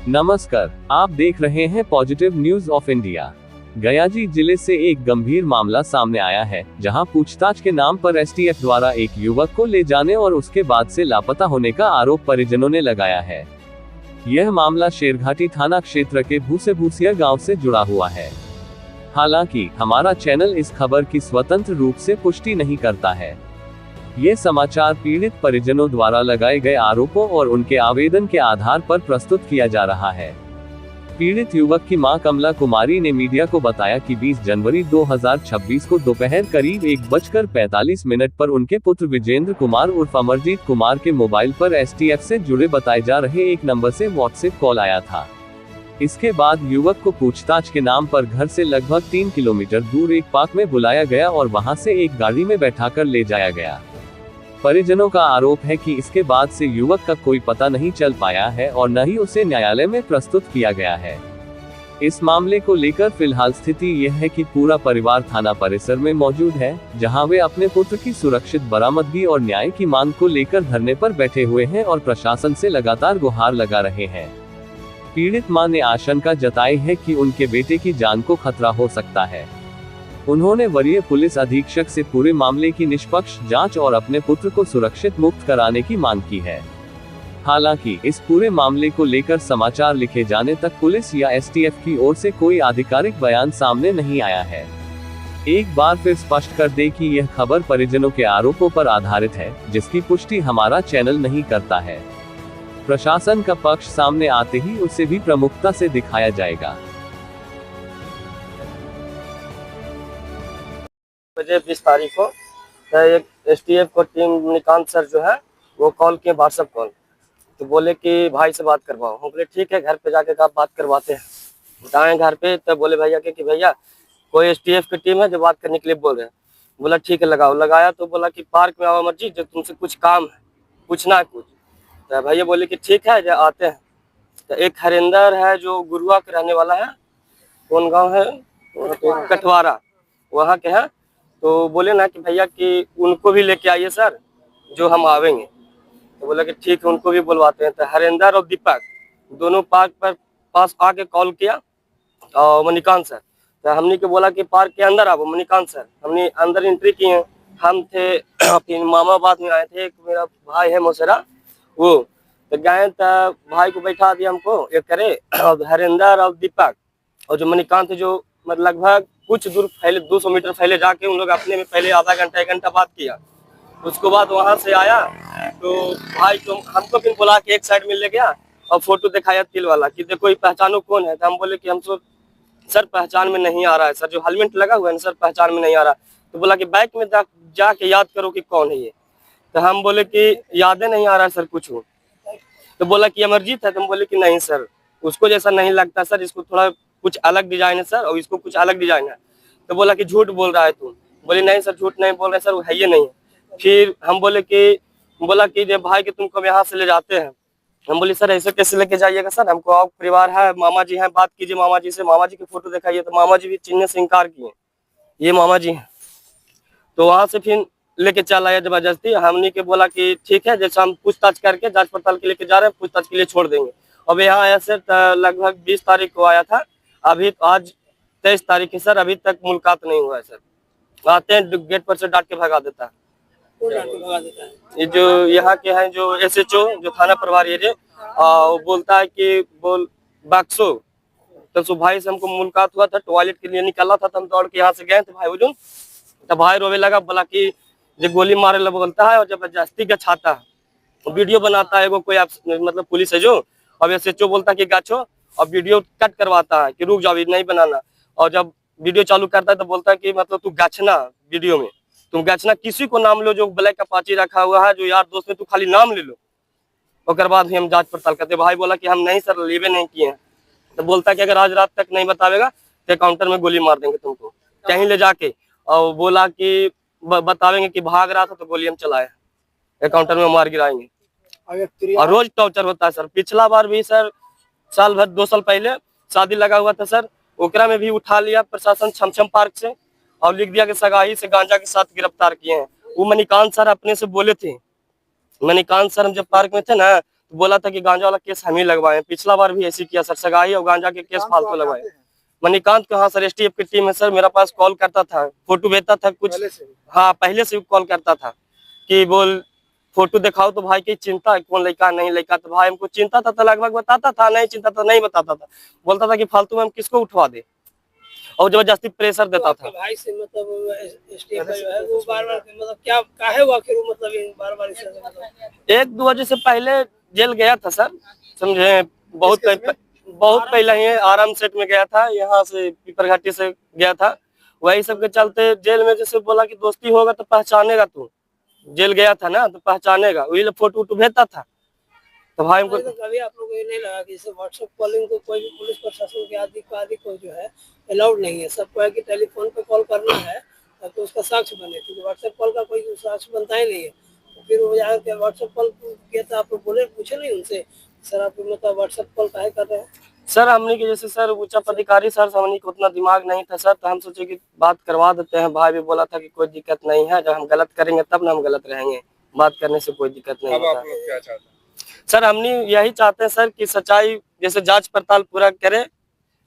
नमस्कार, आप देख रहे हैं positive news of India. Gayaji जिले से एक गंभीर मामला सामने आया है, जहां पूछताछ के नाम पर एसटीएफ द्वारा एक युवक को ले जाने और उसके बाद से लापता होने का आरोप परिजनों ने लगाया है। यह मामला शेरघाटी थाना क्षेत्र के भूसिया गांव से जुड़ा हुआ है। हालांकि हमारा चैनल इस खबर की स्वतंत्र रूप से पुष्टि नहीं करता है। ये समाचार पीड़ित परिजनों द्वारा लगाए गए आरोपों और उनके आवेदन के आधार पर प्रस्तुत किया जा रहा है। पीड़ित युवक की मां कमला कुमारी ने मीडिया को बताया कि 20 जनवरी 2026 को दोपहर करीब 1:45 पर उनके पुत्र विजेंद्र कुमार उर्फ अमरजीत कुमार के मोबाइल पर एसटीएफ से जुड़े बताए जा रहे एक नंबर से व्हाट्सएप कॉल आया था। इसके बाद युवक को पूछताछ के नाम पर घर से लगभग 3 किलोमीटर दूर एक पार्क में बुलाया गया और वहां से एक गाड़ी में बैठाकर ले जाया गया। परिजनों का आरोप है कि इसके बाद से युवक का कोई पता नहीं चल पाया है और न ही उसे न्यायालय में प्रस्तुत किया गया है। इस मामले को लेकर फिलहाल स्थिति यह है कि पूरा परिवार थाना परिसर में मौजूद है, जहां वे अपने पुत्र की सुरक्षित बरामदगी और न्याय की मांग को लेकर धरने पर बैठे हुए हैं और प्रशासन से लगातार गुहार लगा रहे हैं। पीड़ित मां ने आशंका जताई है कि उनके बेटे की जान को खतरा हो सकता है। उन्होंने वरीय पुलिस अधीक्षक से पूरे मामले की निष्पक्ष जांच और अपने पुत्र को सुरक्षित मुक्त कराने की मांग की है। हालांकि इस पूरे मामले को लेकर समाचार लिखे जाने तक पुलिस या एसटीएफ की ओर से कोई आधिकारिक बयान सामने नहीं आया है। एक बार फिर स्पष्ट कर दें कि यह खबर परिजनों के आरोपों पर आधारित है, जिसकी पुष्टि हमारा चैनल नहीं करता है। प्रशासन का पक्ष सामने आते ही उसे भी प्रमुखता से दिखाया जाएगा। 20 तारीख को एक एसटीएफ को टीम निकांत सर जो है वो कॉल किए, व्हाट्सएप कॉल, तो बोले कि भाई से बात करवाओ। हम बोले ठीक है, घर पे जाके आप बात करवाते हैं। जाए घर पे तो बोले भैया कि भैया कोई एसटीएफ की टीम है जो बात करने के लिए बोल रहे हैं। बोला ठीक है लगाओ। लगाया तो बोला कि पार्क में आओ अमरजीत, जो तुमसे कुछ काम है, पूछना है कुछ। तो भैया बोले कि ठीक है जो आते हैं। तो एक हरिंदर है जो गुरुआ के रहने वाला है, कौन गाँव है, कटवारा, वहाँ के हैं। तो बोले ना कि भैया कि उनको भी लेके आइए सर, जो हम आवेंगे। तो बोला कि ठीक है, उनको भी बुलवाते हैं। तो हरिंदर और दीपक दोनों पार्क पर पास आके कॉल किया और मणिकांत सर। तो हमने के बोला कि पार्क के अंदर आओ मणिकांत सर। हमने अंदर एंट्री किए, हम थे फिर मामाबाद में आए थे, एक मेरा भाई है मोसेरा, वो तो गए। तो भाई को बैठा दिया हमको एक करे, और हरिंदर और दीपक और जो मणिकांत जो मतलब लगभग कुछ दूर पहले 200 मीटर पहले जाके उन लोग अपने में पहले आधा घंटा 1 घंटा बात किया। उसके बाद वहां से आया तो भाई को हमको फिर बुला के एक साइड में ले गया और फोटो दिखाया तिल वाला कि देखो ये पहचानो कौन है। तो हम बोले कि हम तो सर पहचान में नहीं आ रहा है सर, जो हेलमेट लगा हुआ है ना सर पहचान में नहीं आ रहा। तो बोला कि बाइक में जाके याद करो कि कौन है ये। तो हम बोले कि यादें नहीं आ रहा है सर कुछ। तो बोला कि अमरजीत है। तो हम बोले कि नहीं सर, उसको जैसा नहीं लगता सर, इसको थोड़ा कुछ अलग डिजाइन है सर, और इसको कुछ अलग डिजाइन है। तो बोला कि झूठ बोल रहा है तू। बोले नहीं सर झूठ नहीं बोल रहे सर, वो है ये नहीं। फिर हम बोले कि बोला कि जब भाई के तुमको यहाँ से ले जाते हैं। हम बोले सर ऐसे कैसे लेके जाइएगा सर, हमको और परिवार है, मामा जी हैं, बात कीजिए मामा जी से, मामा जी की फोटो दिखाइए। तो मामा जी भी चिन्हने से इनकार किए, ये मामा जी हैं। तो वहां से फिर लेके चल आया जबरदस्ती। हमने के बोला कि ठीक है, जैसे हम पूछताछ करके जांच पड़ताल के लेके जा रहे हैं, पूछताछ के लिए छोड़ देंगे। अब यहाँ आया सर लगभग 20 तारीख को आया था, अभी आज 23 तारीख है सर, अभी तक मुलाकात नहीं हुआ है सर। आते हैं गेट पर से डांट के भगा देता है। ये जो यहाँ के हैं जो एसएचओ जो थाना प्रभारी है, वो बोलता है कि बोल बक्सो। तो भाई से हमको मुलाकात हुआ था, टॉयलेट के लिए निकला था, तो हम दौड़ के यहाँ से गए थे भाई हुजूम। तो भाई रोवे लगा, बोला कि जो गोली मारे लगा बोलता है और जबरदस्ती का छाता है, वीडियो बनाता है वो कोई मतलब पुलिस है जो। अब एसएचओ बोलता है कि गाछो, और वीडियो कट करवाता है कि रुक जाओ नहीं बनाना। और जब वीडियो चालू करता है तो बोलता है कि मतलब तू गाछना, वीडियो में तुम गाछना, किसी को नाम लो जो ब्लैक अपाची रखा हुआ है, जो यार दोस्त में तू खाली नाम ले लो, और बाद हम जांच पड़ताल करते। भाई बोला कि हम नहीं सर लेवे नहीं किए हैं। तो बोलता है कि अगर आज रात तक नहीं बतावेगा तो काउंटर में गोली मार देंगे तुमको कहीं ले जाके। और बोला कि बतावेंगे कि भाग रहा था तो गोली हम चलाए, काउंटर में मार गिराएंगे। और रोज टॉर्चर होता है सर। पिछला बार भी सर साल भर 2 साल पहले शादी लगा हुआ था सर, ओकरा में भी उठा लिया प्रशासन छमछम पार्क से और लिख दिया कि सगाई से गांजा के साथ गिरफ्तार किए हैं। वो मणिकांत सर अपने से बोले थे। मणिकांत सर हम जब पार्क में थे ना, तो बोला था कि गांजा वाला केस हम ही लगवाए। पिछला बार भी ऐसे किया सर, सगाई और गांजा के केस फालतू लगवाए। मणिकांत कहाँ सर, एसटीएफ की टीम है सर। मेरा पास कॉल करता था, फोटो भेजता था कुछ। हाँ, पहले से कॉल करता था कि बोल फोटो दिखाओ, तो भाई की चिंता है कौन लड़का नहीं लड़का। तो भाई हमको चिंता था तो लगभग बताता था, नहीं चिंता था नहीं बताता था। बोलता था कि फालतू में हम किसको उठवा दे, और जबरदस्ती प्रेशर देता था। भाई से मतलब एसटीएफ का जो है वो बार-बार मतलब क्या काहे हुआ कि वो मतलब बार-बार इस तरह मतलब 1-2 वजह से पहले जेल गया था सर, समझे। बहुत पहले ही आराम सेट में गया था, यहाँ से पीपर घाटी से गया था। वही सब के चलते जेल में जैसे बोला कि दोस्ती होगा तो पहचानेगा तू। जेल गया था ना तो पहचानेगा, वही लोग फोटो वोटो भेजता था। तो भाई हमको तो कभी आप लोगों को ये नहीं लगा कि जैसे व्हाट्सएप कॉलिंग को कोई भी पुलिस प्रशासन के आदि को जो है अलाउड नहीं है, सबको है कि टेलीफोन पे कॉल करना है तो उसका साक्ष्य बने, क्योंकि व्हाट्सएप कॉल का कोई साक्ष्य बनता ही नहीं है। तो फिर वो जाकर व्हाट्सएप कॉल किया था, आप लोग बोले पूछे नहीं उनसे सर आप मतलब व्हाट्सएप कॉल काहे कर रहे हैं? सर हमने के जैसे सर उच्च पदाधिकारी सर, हमने को उतना दिमाग नहीं था सर, तो हम सोचे कि बात करवा देते हैं। भाई भी बोला था कि कोई दिक्कत नहीं है, जब हम गलत करेंगे तब ना हम गलत रहेंगे, बात करने से कोई दिक्कत नहीं होता। आप लोग क्या चाहते हैं? सर हमने यही चाहते हैं सर कि सच्चाई जैसे जांच पड़ताल पूरा करे,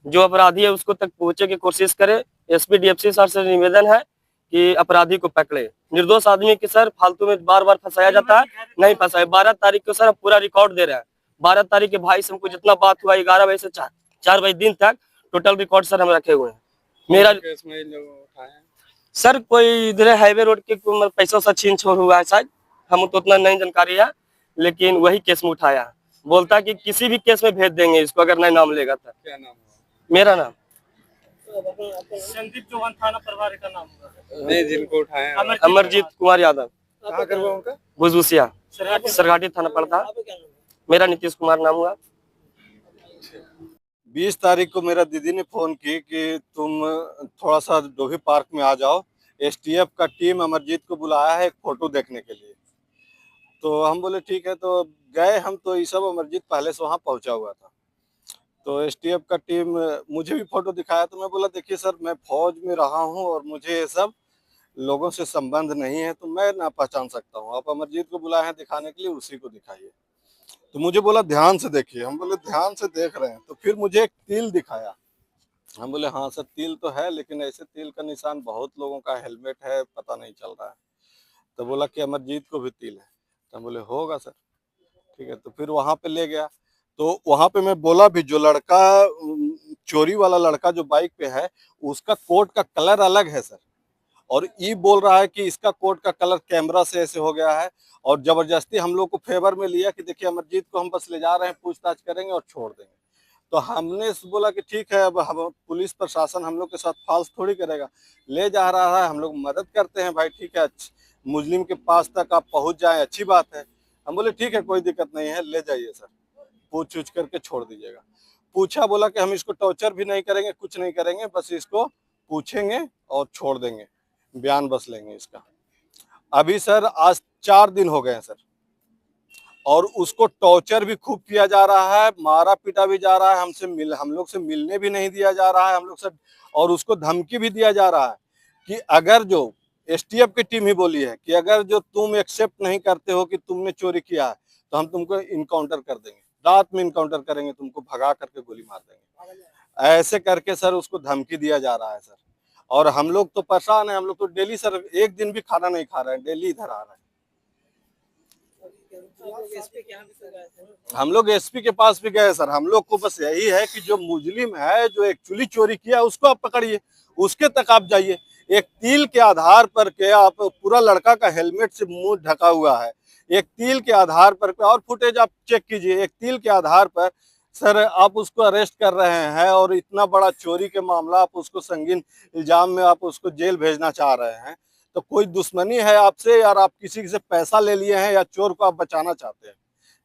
जो अपराधी है उसको तक पहुंचे की कोशिश करे। एसपी डीएफसी सर से निवेदन है कि अपराधी को पकड़े। निर्दोष आदमी के सर फालतू में बार बार फंसाया जाता है, नहीं फंसाए। 12 तारीख को सर पूरा रिकॉर्ड दे रहे हैं। 12 तारीख के भाई से हमको जितना बात हुआ 11 बजे से 4 बजे दिन तक टोटल रिकॉर्ड सर हम रखे हुए हैं। मेरा केस में लोग उठाए हैं? सर कोई इधर हाईवे रोड के पैसों से छीन छोड़ हुआ है शायद, हम तो उतना नहीं जानकारी है, लेकिन वही केस में उठाया। बोलता कि किसी भी केस में भेज देंगे इसको अगर नहीं नाम लेगा तो। क्या नाम हुआ? मेरा नाम संदीप चौहान, थाना प्रभारी का नाम होगा। नहीं, जिनको उठाए हैं। अमरजीत कुमार यादव, कहाँ कर हुआ उनका? भुसभुसिया सरघाटी थाना पड़ता है। आपका क्या नाम है? मेरा नीतीश कुमार नाम हुआ। 20 तारीख को मेरा दीदी ने फोन की कि तुम थोड़ा सा डोभी पार्क में आ जाओ, एसटीएफ का टीम अमरजीत को बुलाया है एक फोटो देखने के लिए। तो हम बोले ठीक है, तो गए हम। तो ये सब अमरजीत पहले से वहाँ पहुंचा हुआ था। तो एसटीएफ का टीम मुझे भी फोटो दिखाया, तो मैं बोला देखिए सर, मैं फौज में रहा हूँ और मुझे ये सब लोगों से संबंध नहीं है, तो मैं ना पहचान सकता हूँ। आप अमरजीत को बुलाए हैं दिखाने के लिए, उसी को दिखाइए। तो मुझे बोला ध्यान से देखिए। हम बोले ध्यान से देख रहे हैं। तो फिर मुझे एक तिल दिखाया। हम बोले हाँ सर, तिल तो है, लेकिन ऐसे तिल का निशान बहुत लोगों का हेलमेट है, पता नहीं चल रहा है। तो बोला कि अमरजीत को भी तिल है। तो हम बोले होगा सर, ठीक है। तो फिर वहाँ पे ले गया। तो वहाँ पे मैं बोला भी, जो लड़का चोरी वाला लड़का जो बाइक पे है, उसका कोट का कलर अलग है सर, और ये बोल रहा है कि इसका कोट का कलर कैमरा से ऐसे हो गया है। और जबरदस्ती हम लोग को फेवर में लिया कि देखिए अमरजीत को हम बस ले जा रहे हैं, पूछताछ करेंगे और छोड़ देंगे। तो हमने बोला कि ठीक है, अब हम पुलिस प्रशासन हम लोग के साथ फाल्स थोड़ी करेगा, ले जा रहा है, हम लोग मदद करते हैं भाई, ठीक है। मुजरिम के पास तक आप पहुंच जाएं, अच्छी बात है। हम बोले ठीक है, कोई दिक्कत नहीं है, ले जाइए सर, पूछ उछ करके छोड़ दीजिएगा। पूछा, बोला कि हम इसको टॉर्चर भी नहीं करेंगे, कुछ नहीं करेंगे, बस इसको पूछेंगे और छोड़ देंगे, बयान बस लेंगे इसका। अभी सर आज 4 दिन हो गए हैं सर, और उसको टॉर्चर भी खूब किया जा रहा है, मारा पीटा भी जा रहा है, हम लोग से मिलने भी नहीं दिया जा रहा है हम लोग से। और उसको धमकी भी दिया जा रहा है कि अगर जो एसटीएफ की टीम ही बोली है कि अगर जो तुम एक्सेप्ट नहीं करते हो कि तुमने चोरी किया है, तो हम तुमको इनकाउंटर कर देंगे, रात में इनकाउंटर करेंगे, तुमको भगा करके गोली मार देंगे। ऐसे करके सर उसको धमकी दिया जा रहा है सर। और हम लोग तो परेशान है, हम लोग तो डेली सर एक दिन भी खाना नहीं खा रहे हैं, डेली इधर आ रहे हैं। हम लोग एसपी के पास भी गए सर। हम लोग को बस यही है कि जो मुजरिम है, जो एक्चुअली चोरी किया, उसको आप पकड़िए, उसके तक आप जाइए। एक तिल के आधार पर के आप पूरा लड़का का हेलमेट से मुंह ढका हुआ है, एक तिल के आधार पर, और फुटेज आप चेक कीजिए, एक तिल के आधार पर सर आप उसको अरेस्ट कर रहे हैं। और इतना बड़ा चोरी के मामला, आप उसको संगीन इल्जाम में आप उसको जेल भेजना चाह रहे हैं। तो कोई दुश्मनी है आपसे, यार आप किसी से पैसा ले लिए हैं, या चोर को आप बचाना चाहते हैं?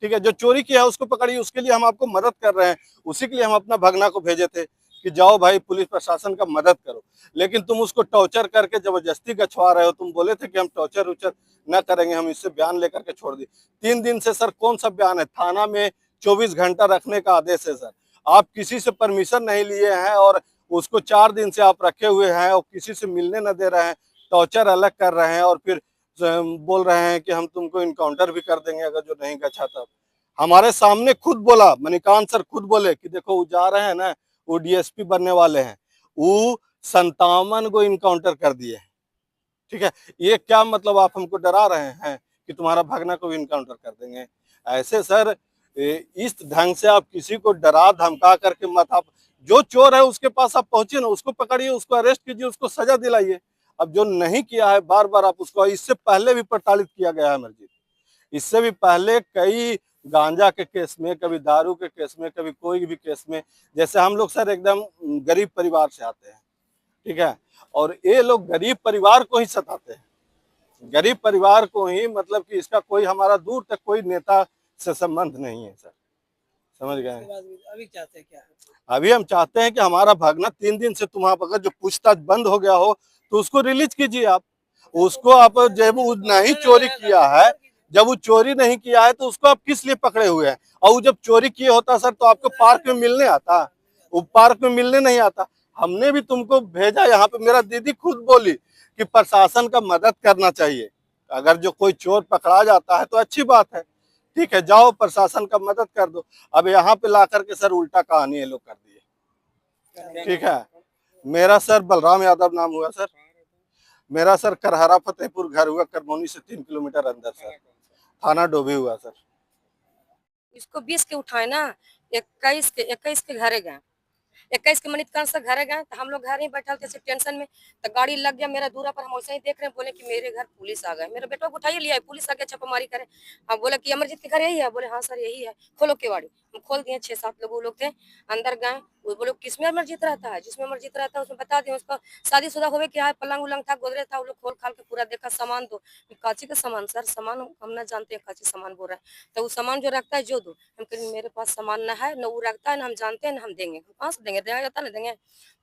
ठीक है, जो चोरी किया है उसको पकड़िए, उसके लिए हम आपको मदद कर रहे हैं। उसी के लिए हम अपना भगना को भेजे थे कि जाओ भाई पुलिस प्रशासन का मदद करो, लेकिन तुम उसको टॉर्चर करके जबरदस्ती गछवा रहे हो। तुम बोले थे कि हम टॉर्चर उचर न करेंगे, हम इससे बयान लेकर के छोड़ दिए। 3 दिन से सर कौन सा बयान है? थाना में 24 घंटा रखने का आदेश है सर। आप किसी से परमिशन नहीं लिए हैं और उसको 4 दिन से आप रखे हुए हैं और किसी से मिलने न दे रहे हैं, टॉर्चर अलग कर रहे हैं, और फिर बोल रहे हैं कि हम तुमको इनकाउंटर भी कर देंगे अगर जो नहीं गछा तब। हमारे सामने खुद बोला, मणिकांत सर खुद बोले कि देखो वो जा रहे हैं ना, वो डीएसपी बनने वाले हैं, वो 57 को इनकाउंटर कर दिए। ठीक है, ये क्या मतलब आप हमको डरा रहे हैं कि तुम्हारा भागना को भी इनकाउंटर कर देंगे? ऐसे सर इस ढंग से आप किसी को डरा धमका करके मत, आप जो चोर है उसके पास आप पहुंचे ना, उसको पकड़िए, उसको अरेस्ट कीजिए, उसको सजा दिलाइए। अब जो नहीं किया है बार बार आप उसको, इससे पहले भी प्रताड़ित किया गया है मस्जिद, इससे भी पहले कई गांजा के केस में, कभी दारू के केस में, कभी कोई भी केस में। जैसे हम लोग सर एकदम गरीब परिवार से आते हैं, ठीक है, और ये लोग गरीब परिवार को ही सताते हैं, गरीब परिवार को ही, मतलब कि इसका कोई हमारा दूर तक कोई नेता से संबंध नहीं है सर, समझ गए? अभी चाहते हैं क्या? अभी हम चाहते हैं कि हमारा भागना 3 दिन से, तुम्हारा अगर जो पूछताछ बंद हो गया हो तो उसको रिलीज कीजिए आप, उसको आप, जब वो नहीं चोरी किया है, जब वो चोरी नहीं किया है तो उसको आप किस लिए पकड़े हुए हैं? और वो जब चोरी किए होता सर तो आपको पार्क में मिलने आता, वो पार्क में मिलने नहीं आता। हमने भी तुमको भेजा यहाँ पे, मेरा दीदी खुद बोली कि प्रशासन का मदद करना चाहिए, अगर जो कोई चोर पकड़ा जाता है तो अच्छी बात है, ठीक है, जाओ प्रशासन का मदद कर दो। अब यहाँ पे ला करके सर उल्टा कहानी ये लोग कर दिए। ठीक है, मेरा सर बलराम यादव नाम हुआ सर, मेरा सर करहरा फतेहपुर घर हुआ, करमौनी से 3 किलोमीटर अंदर सर, थाना डोभी हुआ सर। इसको 20 के उठाए ना, 21 के घरे गए, 21 के मणिकांत से घरे गए, तो हम लोग घर ही बैठल थे टेंशन में, तो गाड़ी लग गया मेरा दूरा पर, हम वैसे ही देख रहे हैं, बोले कि मेरे घर पुलिस आ गए, मेरे बेटा को उठाइए लिया, पुलिस आ गया छापामारी करे। हम बोले कि अमरजीत के घर यही है? बोले हाँ सर यही है, खोलो केवाड़ी। हम खोल दिए, 6-7 लोग थे अंदर गए, वो बोले किसमें अमरजीत रहता है? जिसमें अमरजीत रहता है उसमें बता दिए, उसका शादीशुदा होवे क्या है, पलंग उलंग था, गोदरेज था, वो लोग खोल खाल के पूरा देखा, सामान दो। काची का सामान सर? सामान हम ना जानते हैं काची सामान बोल रहा है, तो वो सामान जो रखता है जो दो। हम कहें मेरे पास सामान ना है, न वो रखता है, ना हम जानते हैं, ना हम देंगे, कहाँ से देंगे, देना जाता ना देंगे।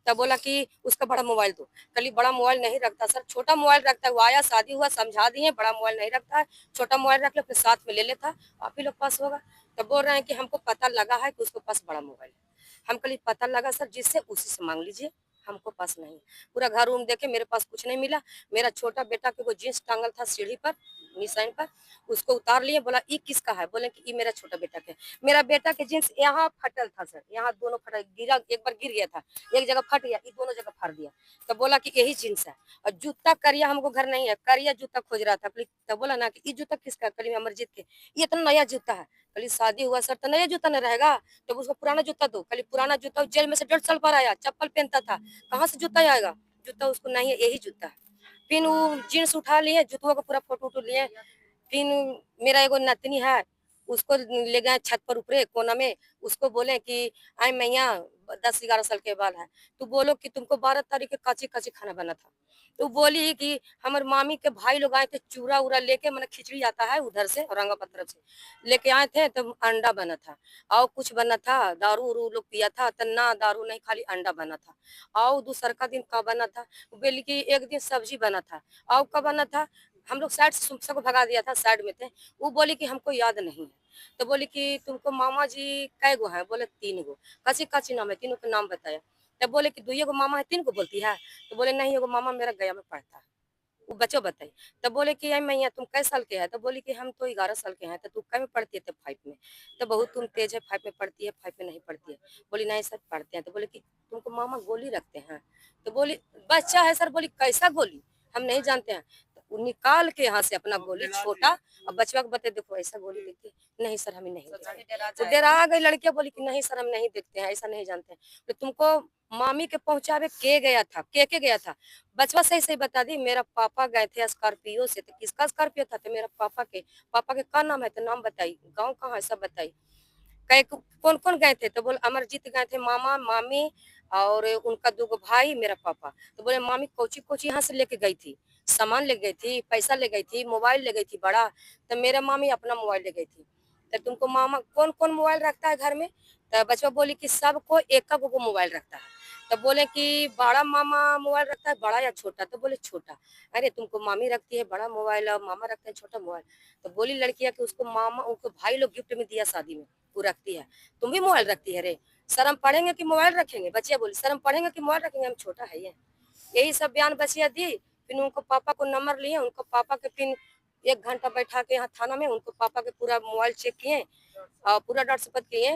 तब बोला कि उसका बड़ा मोबाइल दो। कल बड़ा मोबाइल नहीं रखता सर, छोटा मोबाइल रखता है, वो आया शादी हुआ समझा दिए, बड़ा मोबाइल नहीं रखता है, छोटा मोबाइल रख ले, फिर साथ में ले लेता, आप ही लोग पास होगा। तब बोल रहे हैं कि हमको पता लगा है कि उसके पास बड़ा मोबाइल है। हम कल पता लगा सर, जिससे उसी से मांग लीजिए, हमको पास नहीं। पूरा घर रूम देखे, मेरे पास कुछ नहीं मिला। मेरा छोटा बेटा के वो जींस टांगल था सीढ़ी पर, निशान पर, उसको उतार लिए, बोला ये किसका है? बोले कि ये मेरा छोटा बेटा का है। मेरा बेटा के जींस यहाँ फटल था सर, यहाँ दोनों फटा गिरा, एक बार गिर गया था, एक जगह फट गया, ये दोनों जगह फाड़ दिया। तो बोला कि यही जींस है। और जूता करिया हमको घर नहीं है, करिया जूता खोज रहा था। तब बोला ना कि ये जूता किसका? कल अमरजीत के। ये तो नया जूता है। कल शादी हुआ सर, तो नया जूता न रहेगा, तो उसको पुराना जूता दो। कल पुराना जूता जेल में से 1.5 साल पर आया, चप्पल पहनता था, कहाँ से जूता आएगा? जूता उसको नहीं है, यही जूता है। फिर वो जींस उठा लिए, जूतों का पूरा फोटो लिए। फिर मेरा एगो नतनी है, उसको ले गए छत पर ऊपरे कोना में, उसको बोले कि आई मैया 10-11 साल के बाद है, तो बोलो कि तुमको 12 तारीख के काची काची खाना बना था। तो बोली कि हमारे मामी के भाई लोग आए थे, चूरा उरा लेके, मैंने खिचड़ी आता है उधर से औरंगाबाद तरफ से लेके आए थे, तब अंडा बना था और कुछ बना था, दारू उरू लोग पिया था, तो ना दारू नहीं, खाली अंडा बना था। और दूसर का दिन का बना था, बोली कि एक दिन सब्जी बना था। और का बना था, हम लोग साइड से सबको भगा दिया था, साइड में थे। वो बोली कि हमको याद नहीं है। तो बोली कि तुमको मामा जी कै गो है? बोले 3 गो। काची काची नाम है? तीनों का नाम बताया। तब बोले कि 2 गो मामा है, 3 गो बोलती है? तो बोले नहीं, एगो मामा मेरा गया में पढ़ता है। वो बच्चों बताई। तब बोले कि मैया तुम कै साल के हैं? तो बोली कि हम तो 11 साल के हैं। तो तू कै में पढ़ती है? तो 5 में। तो बहुत तुम तेज है, 5 में पढ़ती है, 5 में नहीं पढ़ती है। बोली नहीं सर पढ़ते हैं। तो बोले कि तुमको मामा गोली रखते हैं? तो बोली बच्चा है सर। बोली कैसा गोली? हम नहीं जानते हैं। तो वो निकाल के यहाँ से अपना गोली छोटा और बचवा को बता, देखो ऐसा गोली देखते नहीं सर, हमें नहीं देखते। तो डरा गई लड़कियां, बोली कि नहीं सर हम नहीं देखते हैं, ऐसा नहीं जानते हैं। तो तुमको मामी के पहुंचावे के गया था, के गया था? बचवा सही सही बता दी, मेरा पापा गए थे स्कॉर्पियो से। तो किसका स्कॉर्पियो था? तो मेरा पापा के का नाम है? तो नाम बताई, गांव कहाँ है सब बताई। कौन कौन गए थे? तो बोले अमरजीत गए थे, मामा मामी और उनका 2 गो भाई, मेरा पापा। तो बोले मामी कोची कोची यहाँ से लेके गई थी? सामान ले गई थी, पैसा ले गई थी, मोबाइल ले गई थी बड़ा। तो मेरा मामी अपना मोबाइल ले गई थी। तो तुमको मामा कौन कौन मोबाइल रखता है घर में? तो बचवा बोली कि सबको एक गो मोबाइल रखता है। तो बोले कि बड़ा मामा मोबाइल रखता है, बड़ा या छोटा? तो बोले छोटा। अरे तुमको मामी रखती है बड़ा मोबाइल और मामा रखते हैं छोटा मोबाइल। तो बोली लड़कियां कि उसको मामा, उनको भाई लोग गिफ्ट में दिया शादी में, वो रखती है, तुम भी मोबाइल रखती है? रे शर्म पढ़ेंगे कि मोबाइल रखेंगे? बच्चिया बोली शर्म पढ़ेंगे कि मोबाइल रखेंगे, हम छोटा है ये। यही सब बयान बचिया दी। फिर उनको पापा को नंबर लिए, उनको पापा के फिर 1 घंटा बैठा के यहाँ थाना में उनको पापा के पूरा मोबाइल चेक किए और पूरा डर शपथ किए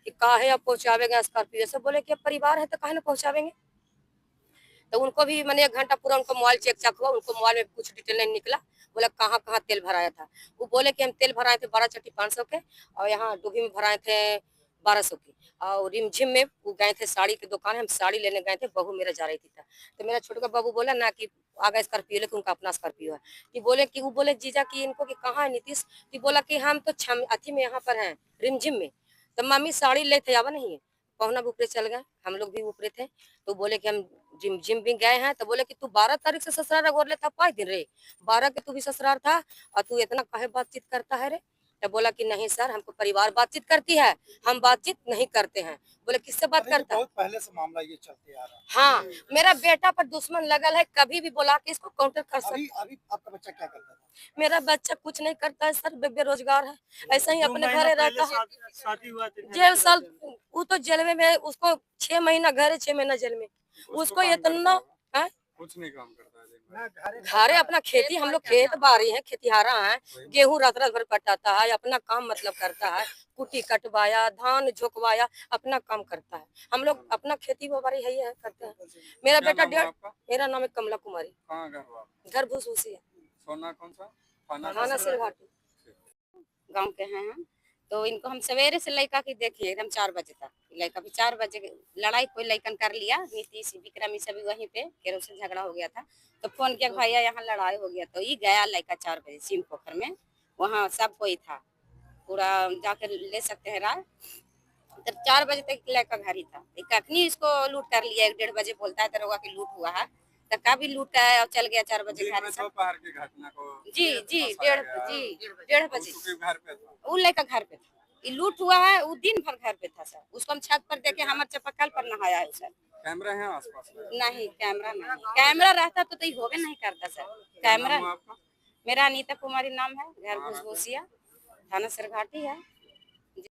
कि काहे आप पहुंचावेंगे स्कॉर्पियो से। बोले कि अब परिवार है तो काहे ना पहुंचावेंगे। तो उनको भी मैंने 1 घंटा पूरा उनको मोबाइल चेक हुआ, उनको मोबाइल में कुछ डिटेल नहीं निकला। बोला कहाँ कहाँ तेल भराया था। वो बोले कि हम तेल भराए थे 12 चट्टी 500 के, और यहाँ डूबी में भराए थे 1200 की, और रिमझिम में वो गए थे साड़ी की दुकान, हम साड़ी लेने गए थे, बहू मेरा जा रही थी। तो मेरा छोटा का बाबू बोला ना कि आगे स्कॉर्पियो, लेकिन उनका अपना स्कॉर्पियो है। कि बोले कि वो बोले जीजा कि इनको कि कहाँ है नीतीश। कि बोला कि हम तो अथी में यहाँ पर हैं रिमझिम में। तो मम्मी साड़ी ले थे आवा नहीं है, पहुना भी ऊपरे चल गए, हम लोग भी ऊपरे थे। तो बोले कि हम जिम भी गए हैं। तो बोले कि तू 12 तारीख से ससुराल रगोर लेता 5 दिन रे, 12 के तू भी ससुराल था और तू इतना काहे बातचीत करता है रे। तो बोला कि नहीं सर, हमको परिवार बातचीत करती है, हम बातचीत नहीं करते हैं। बोले किससे बात करता है? बहुत पहले से मामला ये चलते आ रहा है। हाँ, मेरा बेटा पर दुश्मन लगल है, कभी भी बोला कि इसको काउंटर कर सकते। अभी आपका बच्चा क्या करता था? मेरा बच्चा कुछ नहीं करता है सर, बेरोजगार है, ऐसा ही अपने घरे रहता है। शादी हुआ था जेल साल, वो तो जेल में उसको 6 महीना घर है, 6 महीना जेल में। उसको इतना कुछ नहीं काम करता है दिन भर। घरे अपना खेती, हम लोग खेत बारी है, खेतिहारा है, गेहूं रात रात भर पटाता है, अपना काम मतलब करता है, कुटी कटवाया, धान झोंकवाया, अपना काम करता है। हम लोग अपना खेती बाड़ी है करते हैं। मेरा क्या बेटा नाम है आपका? मेरा नाम है कमला कुमारी। कहाँ घर हुआ? घर भूसभूसी है, सोना कौन सा थाना सिलघाटी गांव के हैं हम। तो इनको हम सवेरे से लड़का की देखिए एकदम 4 बजे तक, लड़का भी 4 बजे लड़ाई कोई लड़कन कर लिया, नीतीश विक्रमी सभी वहीं पे केरो से झगड़ा हो गया था। तो फोन किया भैया यहाँ लड़ाई हो गया। तो ये गया लड़का 4 बजे सिम पोखर में, वहाँ सब कोई था, पूरा जाकर ले सकते हैं राय। तो 4 बजे तक लड़का घर ही था। कखनी इसको लूट कर लिया, 1-1:30 बजे बोलता है दरोगा की लूट हुआ है। तो कभी लूट है और चल गया 4 बजे घर से। दोपहर की घटना को जी 1:30 बजे घर पे था। वो लड़का घर पे था। ये लूट हुआ है, वो दिन भर घर पे था सर। उसको हम छत पर देखे, हमारे चापाकल पर नहाया है सर। कैमरा है आसपास में? नहीं कैमरा नहीं, कैमरा रहता तो ये होवे नहीं करता सर। कैमरा नाम आपका? मेरा अनीता कुमारी नाम है, घर भूसभूसिया, थाना सिलघाटी है।